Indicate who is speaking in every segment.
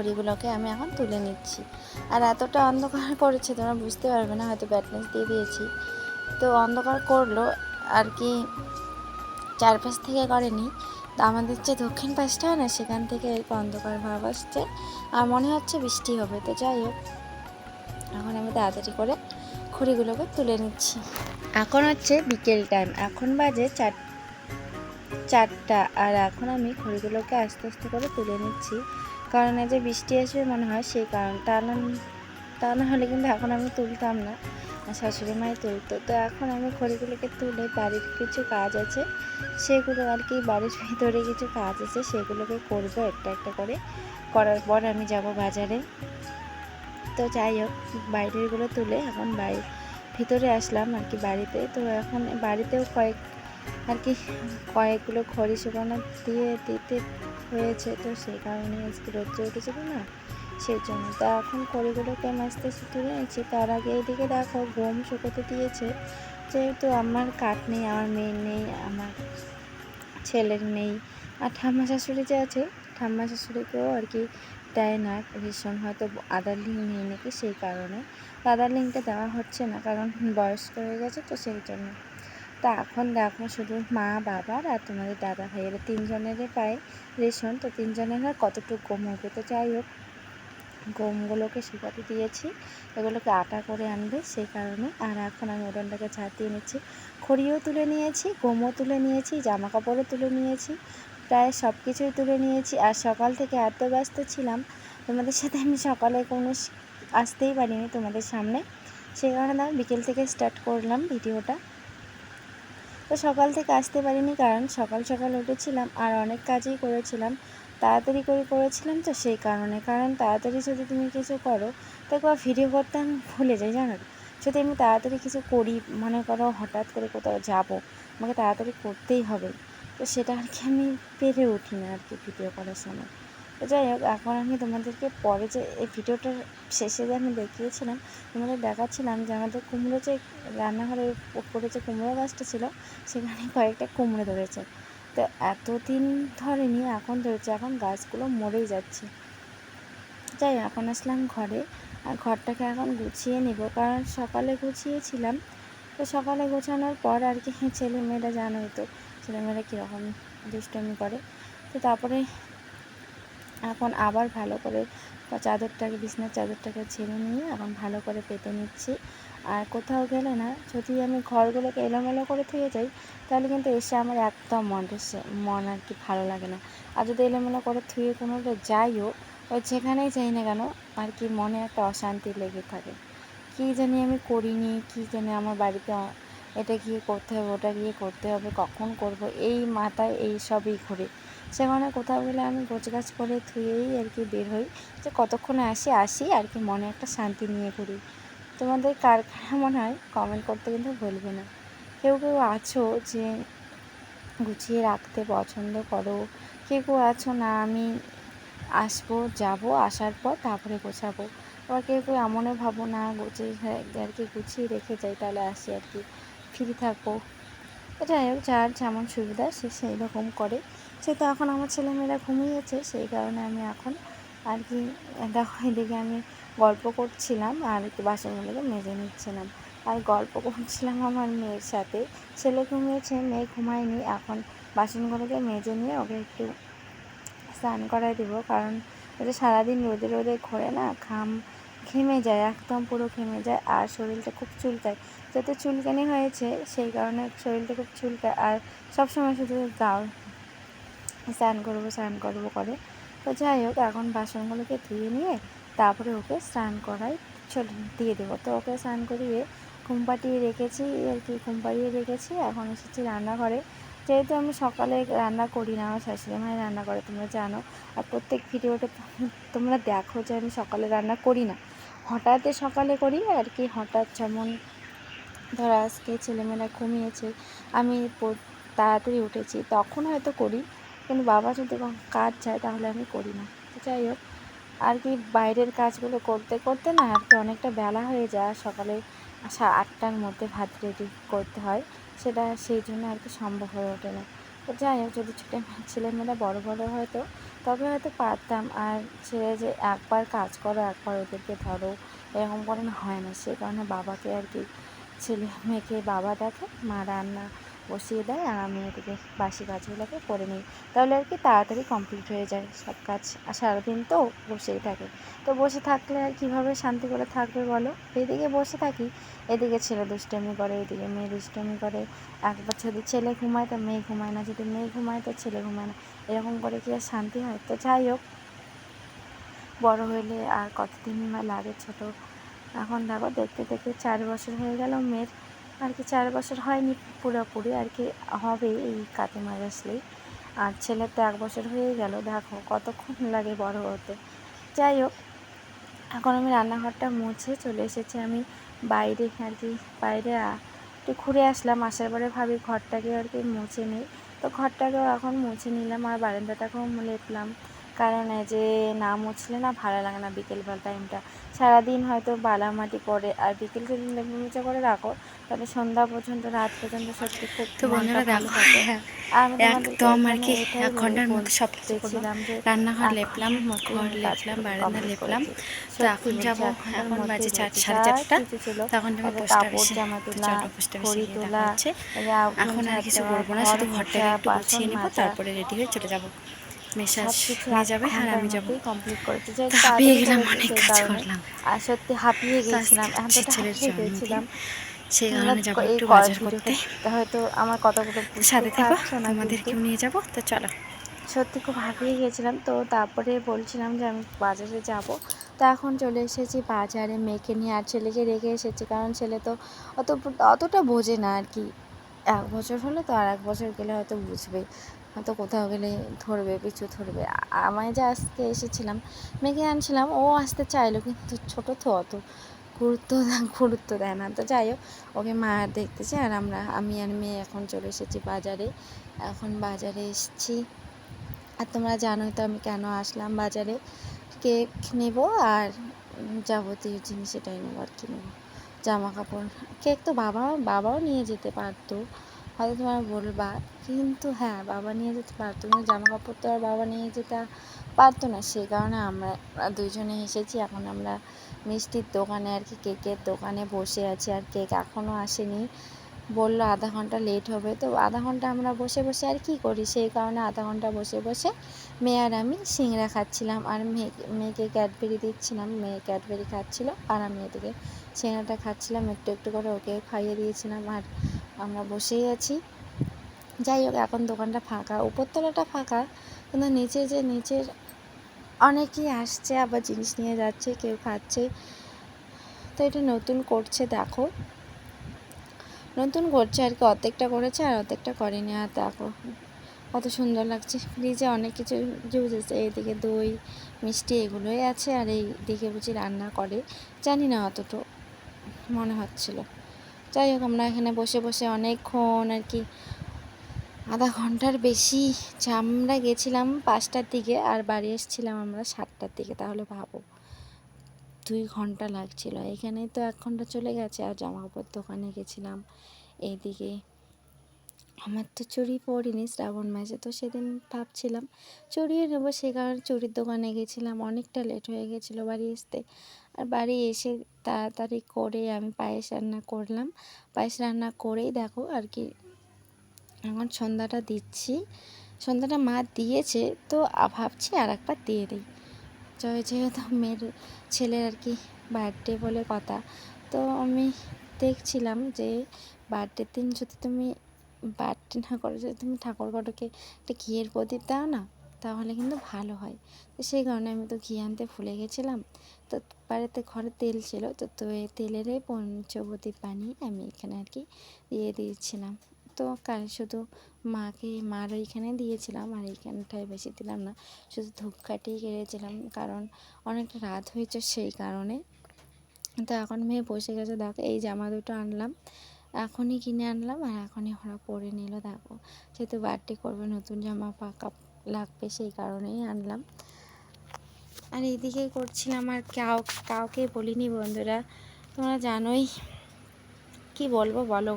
Speaker 1: খড়িগুলোকে আমি এখন তুলে নিচ্ছি। আর এতটা অন্ধকার করেছে তোমরা বুঝতে পারবে না, হয়তো ব্রাইটনেস দিয়ে দিয়েছি তো অন্ধকার করলো আর কি, চারপাশ থেকে করেনি। তো আমাদের যে দক্ষিণ পাশটা হয় না, সেখান থেকে এরকম অন্ধকার ভাব আসছে আর মনে হচ্ছে বৃষ্টি হবে। তো যাই হোক, এখন আমি তাড়াতাড়ি করে খড়িগুলোকে তুলে নিচ্ছি। এখন হচ্ছে বিকেল টাইম, এখন বাজে 4টা। আর এখন আমি খড়িগুলোকে আস্তে আস্তে করে তুলে নিচ্ছি, কারণ এই যে বৃষ্টি আসবে মনে হয় সেই কারণ। তা না হলে কিন্তু এখন আমি তুলতাম না, শাশুড়ি মাই তুলতো। তো এখন আমি খড়িগুলোকে তুলে বাড়ির কিছু কাজ আছে সেগুলো আর কি, বাড়ির ভিতরে কিছু কাজ আছে সেগুলোকে করবো একটা একটা করে। করার পর আমি যাব বাজারে। তো যাই হোক, বাইরেরগুলো তুলে এখন ভিতরে আসলাম আর কি বাড়িতে। তো এখন বাড়িতেও কয়েকগুলো খড়ি শুকানো দিতে হয়েছে, তো সেই কারণে আজকে রোদ্র উঠেছিল না, সেই জন্য। তা এখন খড়িগুলোকে আমি আস্তে আস্তে তুলে নিচ্ছি। তার আগে এইদিকে দেখো গম শুকোতে দিয়েছে, যেহেতু আমার কাঠ নেই, আমার মেয়ের নেই, আমার ছেলের নেই। আর ঠাম্মা শাশুড়ি যে আছে, ঠাম্মা শাশুড়িকেও আর কি দেয় না রেশন, হয়তো আধার লিঙ্ক নেই নাকি সেই কারণে। আধার লিঙ্কটা দেওয়া হচ্ছে না, কারণ বয়স্ক হয়ে গেছে তো সেই জন্য। তা এখন দেখো শুধু মা, বাবা আর তোমাদের দাদা ভাইয়েরা 3জনেরই পায় রেশন। তো 3জনের আর কতটুকু গম হবে। তো যাই হোক, গমগুলোকে শুকাতে দিয়েছি, এগুলোকে আটা করে আনবে সেই কারণে। আর এখন আমি উনুনটাকে ঝাঁট দিয়ে নিচ্ছি। খড়িও তুলে নিয়েছি, গমও তুলে নিয়েছি, জামা কাপড়ও তুলে নিয়েছি, প্রায় সব কিছুই তুলে নিয়েছি। আর সকাল থেকে এত ব্যস্ত ছিলাম, তোমাদের সাথে আমি সকালে আসতেই পারিনি তোমাদের সামনে, সেই কারণে আমি বিকেল থেকে স্টার্ট করলাম ভিডিওটা। তো সকাল থেকে আসতে পারিনি, কারণ সকাল সকাল উঠেছিলাম আর অনেক কাজই করেছিলাম, তাড়াতাড়ি করে করেছিলাম তো সেই কারণে। কারণ তাড়াতাড়ি যদি তুমি কিছু করো তো একবার ভিডিও করতে আমি ভুলে যাই, জানো। যদি আমি তাড়াতাড়ি কিছু করি, মনে করো হঠাৎ করে কোথাও যাব, আমাকে তাড়াতাড়ি করতেই হবে, তো সেটা আর কি আমি পেরে উঠি না আর কি ভিডিও করার সময়। তো যাই হোক, এখন আমি তোমাদেরকে পরে যে এই ভিডিওটার শেষে যে আমি দেখিয়েছিলাম, তোমাদের দেখাচ্ছিলাম যে আমাদের কুমড়ো যে রান্নাঘরের উপরে যে কুমড়ো গাছটা ছিল, সেখানে কয়েকটা কুমড়ো ধরেছে। তো এতদিন ধরেনি, এখন ধরেছে, এখন গাছগুলো মরেই যাচ্ছে। যাই এখন আসলাম ঘরে, আর ঘরটাকে এখন গুছিয়ে নিব, কারণ সকালে গুছিয়েছিলাম। তো সকালে গোছানোর পর আর কি ছেলেমেয়েরা, জানোই তো ছেলেমেয়েরা কীরকম দুষ্টুমি করে। তো তারপরে এখন আবার ভালো করে চাদরটাকে, বিছানার চাদরটাকে ছেড়ে নিয়ে এখন ভালো করে পেতে নিচ্ছি। আর কোথাও গেলে না, যদি আমি ঘরগুলোকে এলোমেলো করে থুয়ে যাই, তাহলে কিন্তু এসে আমার একদম মন আর কি ভালো লাগে না। আর যদি এলোমেলো করে থুয়ে কোনোটা যাইও, ওই যেখানেই যাই না কেন আর কি মনে একটা অশান্তি লেগে থাকে। কী জানি আমি করিনি, কী জানি আমার বাড়িতে এটা গিয়ে করতে হবে, ওটা গিয়ে করতে হবে, কখন করব, এই মাথায় এই সবই ঘুরে। সেখানে কোথাও গেলে আমি গোছগাছ করে ধুয়েই আর কি বের হই, যে কতক্ষণে আসি আর কি মনে একটা শান্তি নিয়ে ঘুরি। তোমাদের কার কার মনে হয় কমেন্ট করতে কিন্তু ভুলবে না। কেউ কেউ আছো যে গুছিয়ে রাখতে পছন্দ করো, কেউ কেউ আছো না আমি আসবো, যাব, আসার পর তারপরে গোছাবো। আবার কেউ কেউ এমনও ভাবো না গুছিয়ে আর কি গুছিয়ে রেখে যাই, তাহলে আসি আর কি ফ্রি থাকবো। যাই হোক, যার যেমন সুবিধা সে সেই রকম করে। সে তো এখন আমার ছেলেমেয়েরা ঘুমিয়েছে, সেই কারণে আমি এখন আর কি দেখো এদিকে আমি গল্প করছিলাম আর কি বাসনগুলোকে মেজে নিচ্ছিলাম। আর গল্প করছিলাম আমার মেয়ের সাথে। ছেলে ঘুমিয়েছে, মেয়ে ঘুমায়নি। এখন বাসনগুলোকে মেজে নিয়ে ওকে একটু স্নান করাই দেবো, কারণ ওটা সারাদিন রোদে রোদে ঘোরে না, ঘেমে যায়, একদম পুরো ঘেমে যায়, আর শরীরটা খুব চুলকায়। যত চুলকানি হয়েছে সেই কারণে শরীরটা খুব চুলকায়, আর সবসময় শুধু স্নান করবো করে। তো যাই হোক, এখন বাসনগুলোকে ধুয়ে নিয়ে তারপরে ওকে স্নান করাই দিয়ে দেবো। তো ওকে স্নান করিয়ে ঘুম পাড়িয়ে রেখেছি। এখন এসেছি রান্নাঘরে। যেহেতু আমি সকালে রান্না করি না, আমার শাশুড়ি মাই রান্না করে, তোমরা জানো। আর প্রত্যেক ভিডিওতে তোমরা দেখো যে আমি সকালে রান্না করি না, হঠাৎ সকালে করি আর কি। হঠাৎ যেমন ধরো আজকে ছেলেমেয়েরা ঘুমিয়েছে, আমি তাড়াতাড়ি উঠেছি, তখন হয়তো করি, কিন্তু বাবা যদি কাজ যায় তাহলে আমি করি না। তো যাই হোক, আর কি বাইরের কাজগুলো করতে করতে না আর কি অনেকটা বেলা হয়ে যায়। সকালে 8টার মধ্যে ভাত রেডি করতে হয়, সেটা সেই জন্য আর কি সম্ভব হয়ে ওঠে না। তো যাই হোক, যদি ছেলেমেয়েরা বড় বড় হয়তো তবে হয়তো পারতাম। আর ছেলে যে একবার কাজ করো একবার ওদেরকে ধরো এরকম করে না হয় না, সেই কারণে বাবাকে আর কি ছেলে মেয়েকে বাবা দেখে, মা রান্না বসিয়ে দেয় আর আমি এদিকে বাসি কাজগুলোকে করে নিই, তাহলে আর কি তাড়াতাড়ি কমপ্লিট হয়ে যায় সব কাজ। আর সারাদিন তো বসেই থাকে, তো বসে থাকলে আর কীভাবে শান্তি করে থাকবে বলো। এদিকে বসে থাকি, এদিকে ছেলে দুষ্টামি করে, এদিকে মেয়ে দুষ্টামি করে। একবার যদি ছেলে ঘুমায় তো মেয়ে ঘুমায় না, যদি মেয়ে ঘুমায় তো ছেলে ঘুমায় না, এরকম করে কি আর শান্তি হয়? তো যাই হোক, বড় হইলে আর কতদিনই বা লাগে ছোটো। এখন দেখো দেখতে দেখতে 4 বছর হয়ে গেল মেয়ের, আর কি 4 বছর হয়নি পুরোপুরি, আর কি হবে এই কাতি মাস আসলেই। আর ছেলের তো 1 বছর হয়ে গেল, দেখো কতক্ষণ লাগে বড় হতে। যাই হোক, এখন আমি রান্নাঘরটা মুছে চলে এসেছি আমি বাইরে, আর কি বাইরে একটু ঘুরে আসলাম। আসার পরে ভাবি ঘরটাকে আর কি মুছে নিই, তো ঘরটাকেও এখন মুছে নিলাম আর বারান্দাটাকেও লেপলাম। কারণ এই যে না মুছলে না ভালো লাগে না বিকেলবেলা টাইমটা, সারাদিন হয়তো বালা মাটি পড়ে, আর বিকেলকে যদি লেপা মুছে করে রাখো তাহলে সন্ধ্যা পর্যন্ত রাত পর্যন্ত সত্যি খুব
Speaker 2: তো
Speaker 1: মনটা
Speaker 2: বন্ধুরা
Speaker 1: ভালো
Speaker 2: দেখো,
Speaker 1: থাকে। আর আমি তোমাদেরকে
Speaker 2: একদম আর
Speaker 1: এখানে
Speaker 2: কি
Speaker 1: এটাই
Speaker 2: 1 ঘন্টার মধ্যে সব কিছু করবো।
Speaker 1: বলতেছিলাম যে
Speaker 2: রান্নাঘর
Speaker 1: 1
Speaker 2: লেপলাম,
Speaker 1: ঘন্টার মধ্যেই
Speaker 2: ঘর
Speaker 1: আমি
Speaker 2: লেপলাম,
Speaker 1: কাজগুলোকে
Speaker 2: বারান্দা
Speaker 1: কমপ্লিট
Speaker 2: লেপলাম।
Speaker 1: করেছি।
Speaker 2: তো
Speaker 1: সত্যি
Speaker 2: এখন
Speaker 1: বলছি
Speaker 2: যাবো,
Speaker 1: 1 ঘন্টার
Speaker 2: এখন বাজে
Speaker 1: মধ্যেই করেছি, যা
Speaker 2: 4:30।
Speaker 1: কিছু ছিল
Speaker 2: তখন যাবো
Speaker 1: তারপরে
Speaker 2: পোস্ট
Speaker 1: কাপড়
Speaker 2: অফিসে।
Speaker 1: জামা
Speaker 2: তো
Speaker 1: তোলা,
Speaker 2: চলো পোস্ট অফিসে
Speaker 1: ঘড়ি
Speaker 2: গিয়ে দেখা
Speaker 1: তোলা,
Speaker 2: হচ্ছে।
Speaker 1: উঠোন
Speaker 2: এখন আর
Speaker 1: ঝাড়
Speaker 2: কিছু
Speaker 1: দেওয়া,
Speaker 2: করবো না,
Speaker 1: ঘর
Speaker 2: শুধু
Speaker 1: মোছা,
Speaker 2: ঘরটাকে একটু
Speaker 1: বাসন
Speaker 2: গুছিয়ে নেবো,
Speaker 1: মাজা,
Speaker 2: তারপরে রেডি হয়ে চলে যাবো। মেসাজ
Speaker 1: সব কিছু
Speaker 2: নিয়ে
Speaker 1: 1
Speaker 2: যাবে আর
Speaker 1: ঘন্টার
Speaker 2: আমি যাবো।
Speaker 1: মধ্যেই কমপ্লিট করেছি, যে
Speaker 2: তো হাঁপিয়ে
Speaker 1: তাড়াতাড়ি
Speaker 2: গেলাম,
Speaker 1: করেছি
Speaker 2: অনেক
Speaker 1: সেই
Speaker 2: কাজ
Speaker 1: কারণে।
Speaker 2: করলাম।
Speaker 1: আর সত্যি হাঁপিয়ে
Speaker 2: তো আজকে
Speaker 1: গিয়েছিলাম,
Speaker 2: হচ্ছে
Speaker 1: এতটা
Speaker 2: ছেলের
Speaker 1: হাঁপিয়ে
Speaker 2: জন্মদিন,
Speaker 1: গিয়েছিলাম।
Speaker 2: সেই
Speaker 1: তোমরা
Speaker 2: কারণে যাবো
Speaker 1: এই
Speaker 2: একটু বাজার
Speaker 1: ভিডিওটা
Speaker 2: করতে।
Speaker 1: হয়তো আমার কথাগুলো
Speaker 2: তো
Speaker 1: বুঝতে
Speaker 2: সাথে থেকো,
Speaker 1: পারছো না, কিন্তু
Speaker 2: তোমাদেরকেও নিয়ে যাবো। তো চলো।
Speaker 1: সত্যি খুব হাঁপিয়ে গিয়েছিলাম। তো তারপরে বলছিলাম যে আমি বাজারে যাব। তো এখন চলে এসেছি বাজারে মেয়েকে নিয়ে, আর ছেলেকে রেখে এসেছি, কারণ ছেলে তো অতটা বোঝে না আর কি। 1 বছর হলে তো আর 1 বছর গেলে হয়তো বুঝবে, হয়তো কোথাও গেলে ধরবে, পিছু ধরবে। আমি যে আজকে এসেছিলাম মেয়েকে আনছিলাম, ও আসতে চাইলো, কিন্তু ছোটো তো অত গুরুত্ব দেয় না। তো যাই হোক, ওকে মা দেখতেছে, আর আমি আর মেয়ে এখন চলে এসেছি বাজারে। এখন বাজারে এসেছি, আর তোমরা জানোই তো আমি কেন আসলাম বাজারে। কেক নেব আর যাবতীয় জিনিস এটাই নেবো, আর কি নেবো, জামা কাপড়। কেক তো বাবাও নিয়ে যেতে পারতো, হয়তো তোমরা বলবা, কিন্তু হ্যাঁ বাবা নিয়ে যেতে পারতো, কিন্তু জামা কাপড় তো আর বাবা নিয়ে যেতে পারতো না। সেই কারণে আমরা দুইজনে এসেছি। এখন আমরা মিষ্টির দোকানে, আর কি কেকের দোকানে বসে আছি, আর কেক এখনও আসেনি। বললো আধা ঘন্টা লেট হবে, তো আধা ঘন্টা আমরা বসে বসে আর কি করি, সেই কারণে আধা ঘন্টা বসে বসে মেয়ে আর আমি সিংড়া খাচ্ছিলাম, আর মেয়েকে ক্যাডবেরি দিচ্ছিলাম, মেয়ে ক্যাডবেরি খাচ্ছিল, আর আমি এদিকে সিংড়াটা খাচ্ছিলাম, একটু একটু করে ওকে খাইয়ে দিয়েছিলাম, আর আমরা বসেই আছি। যাই হোক, এখন দোকানটা ফাঁকা, উপরতলাটা ফাঁকা, কিন্তু নিচের অনেকেই আসছে, আবার জিনিস নিয়ে যাচ্ছে, কেউ খাচ্ছে। তো এটা নতুন করছে, দেখো নতুন করছে আর কি, অর্ধেকটা করেছে আর অর্ধেকটা করেনি। আর দেখো কত সুন্দর লাগছে, ফ্রিজে অনেক কিছু জুস আছে, এইদিকে দই মিষ্টি এগুলোই আছে, আর এই দিকে বুঝি রান্না করে, জানি না, অতটা মনে হচ্ছিল। যাই হোক, আমরা এখানে বসে বসে অনেকক্ষণ আর কি, আধা ঘন্টার বেশি। আমরা গেছিলাম 5টার দিকে আর বাড়ি এসেছিলাম আমরা 7টার দিকে, তাহলে ভাবো 2 ঘন্টা লাগছিল। এখানেই তো 1 ঘন্টা চলে গেছে। আর জামা কাপড় দোকানে গেছিলাম, এইদিকে আমার তো চুড়ি পরিনি শ্রাবণ মাসে, তো সেদিন ভাবছিলাম চুড়িয়ে নেবো, সে কারণে চুড়ির দোকানে গেছিলাম। অনেকটা লেট হয়ে গেছিলো বাড়ি আসতে, আর বাড়ি এসে তাড়াতাড়ি করে আমি পায়েস রান্না করলাম। পায়েস রান্না করেই দেখো আর কি এখন সন্ধ্যাটা দিচ্ছি। সন্ধ্যাটা মা দিয়েছে, তো ভাবছি আর একবার দিয়ে দিই। যেহেতু মেয়ের ছেলের আর কি বার্থডে বলে কথা, তো আমি দেখছিলাম যে বার্থডের দিন যদি তুমি বার্থডে না করো, যদি তুমি ঠাকুরঘরকে একটা ঘিয়ের প্রদীপ দাও না, তাহলে কিন্তু ভালো হয়। তো সেই কারণে আমি তো ঘি আনতে ভুলে গেছিলাম। তো বাড়িতে ঘরে তেল ছিল, তো এই তেলেরই পঞ্চপ্রদীপ বানিয়ে আমি এখানে আর কি দিয়ে দিয়েছিলাম। তো শুধু মার ওইখানে দিয়েছিলাম, আর এইখানটায় বেশি দিলাম না, শুধু ধূপকাঠি কেড়েছিলাম, কারণ অনেকটা রাত হয়েছে সেই কারণে। তো এখন মেয়ে বসে গেছে, দেখো এই জামা দুটো আনলাম, এখনই কিনে আনলাম, আর এখনই ওরা পরে নিল। দেখো যেহেতু বার্থডে করবে, নতুন জামা পাকা লাগবে, সেই কারণেই আনলাম। আর এইদিকেই করছিলাম, আর কাউকে বলিনি বন্ধুরা, তোমরা জানোই, কি বলবো বলো,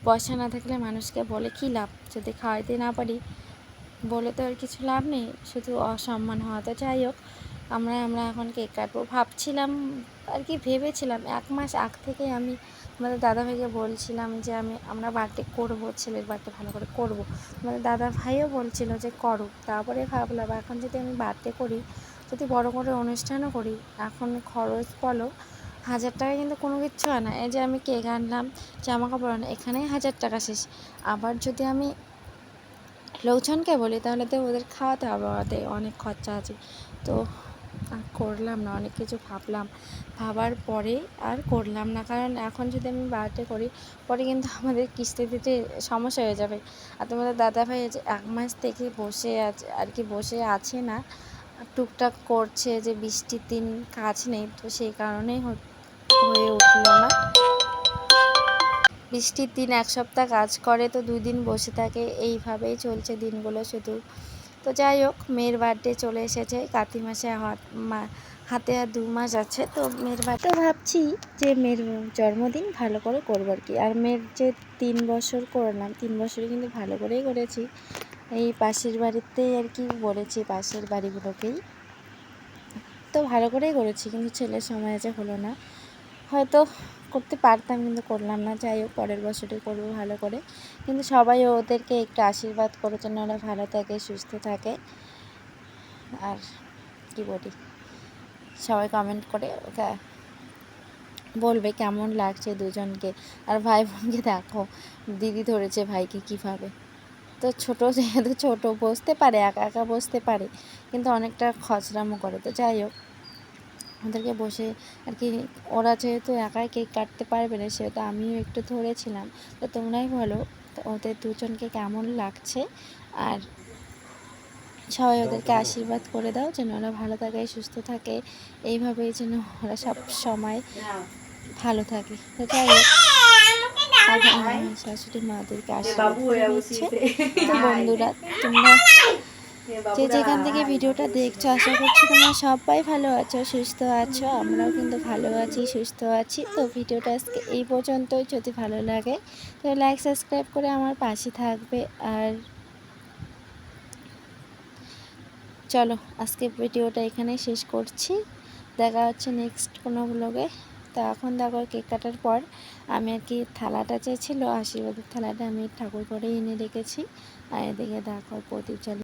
Speaker 1: পয়সা না থাকলে মানুষকে বলে কী লাভ, যদি খাওয়াইতে না পারি বলে তো আর কিছু লাভ নেই, শুধু অসম্মান হওয়া। তো যাই হোক, আমরা এখন কেক কাটবো ভাবছিলাম আর কি, ভেবেছিলাম 1 মাস আগ থেকে আমি আমাদের দাদাভাইকে বলছিলাম যে আমরা বার্থডে করবো, ছেলের বার্থডে ভালো করে করব। আমাদের দাদা ভাইও বলছিল যে করো, তারপরে ভাবলাম এখন যদি আমি বার্থডে করি, যদি বড় করে অনুষ্ঠানও করি, এখন খরচ বলো 1000 টাকা কিন্তু কোনো কিচ্ছু হয় না। এই যে আমি কেক আনলাম, জামা কাপড় আনলাম, এখানেই 1000 টাকা শেষ। আবার যদি আমি লোকজনকে বলি তাহলে তো ওদের খাওয়াতে হবে, ওদের অনেক খরচা আছে। তো আর করলাম না, অনেক কিছু ভাবার পরে আর করলাম না, কারণ এখন যদি আমি বার্থডে করি পরে কিন্তু আমাদের কিস্তি দিতে সমস্যা হয়ে যাবে। আর তোমাদের দাদাভাই যে 1 মাস থেকে বসে আছে আর কি, বসে আছে না, টুকটাক করছে, যে বৃষ্টির দিন কাজ নেই, তো সেই কারণেই হয়ে উঠলো না। বৃষ্টির দিন 1 সপ্তাহ কাজ করে, তো 2 দিন বসে থাকে, এইভাবেই চলছে দিনগুলো শুধু। তো যাই হোক, মেয়ের বার্থডে চলে এসেছে, কার্তিক মাসে হাতে আর 2 মাস আছে। তো মেয়ের বার্থডে ভাবছি যে মেয়ের জন্মদিন ভালো করে করবো আর কি। আর মেয়ের যে 3 বছর করলাম, 3 বছরই কিন্তু ভালো করেই করেছি। এই পাশের বাড়িতেই আর কি বলেছি, পাশের বাড়িগুলোকেই তো ভালো করেই করেছি, কিন্তু ছেলের সময় যে হলো না, হয়তো করতে পারতাম কিন্তু করলাম না। যাই হোক, পরের বছরই করবো ভালো করে। কিন্তু সবাই ওদেরকে একটু আশীর্বাদ করে যেন ওরা ভালো থাকে, সুস্থ থাকে। আর কি বলি, সবাই কমেন্ট করে ওকে বলবে কেমন লাগছে দুজনকে। আর ভাই বোনকে দেখো, দিদি ধরেছে ভাইকে কীভাবে। তো ছোটো যেহেতু ছোটো, বসতে পারে, একা একা বসতে পারে, কিন্তু অনেকটা খচরামো করে। তো যাই হোক, ওদেরকে বসে আর কি, ওরা যেহেতু একাই কেক কাটতে পারবে না, সেহেতু আমিও একটু ধরেছিলাম। তো তোমরাই বলো ওদের দুজনকে কেমন লাগছে, আর সবাই ওদেরকে আশীর্বাদ করে দাও যেন ওরা ভালো থাকে, সুস্থ থাকে, এইভাবেই যেন ওরা সব সময় ভালো থাকে। তো যাই হোক, এখন আমার শাশুড়ি মাদেরকে আশীর্বাদ করে দিচ্ছে। তো বন্ধুরা, তোমরা যে যেখান থেকে ভিডিওটা দেখছো, আশা করছি তোমরা সবাই ভালো আছো, সুস্থ আছো। আমরাও কিন্তু ভালো আছি, সুস্থ আছি। তো ভিডিওটা আজকে এই পর্যন্তই। যদি ভালো লাগে তো লাইক সাবস্ক্রাইব করে আমার পাশে থাকবে। আর চলো, আজকে ভিডিওটা এখানে শেষ করছি, দেখা হচ্ছে নেক্সট কোনো ব্লগে। তো এখন দেখো, কেক কাটার পর আমি আর কি থালাটা চেয়েছিল, আশীর্বাদের থালাটা আমি ঠাকুর ঘরেই এনে রেখেছি। আর এদিকে দেখো প্রদীপ জ্বালিয়ে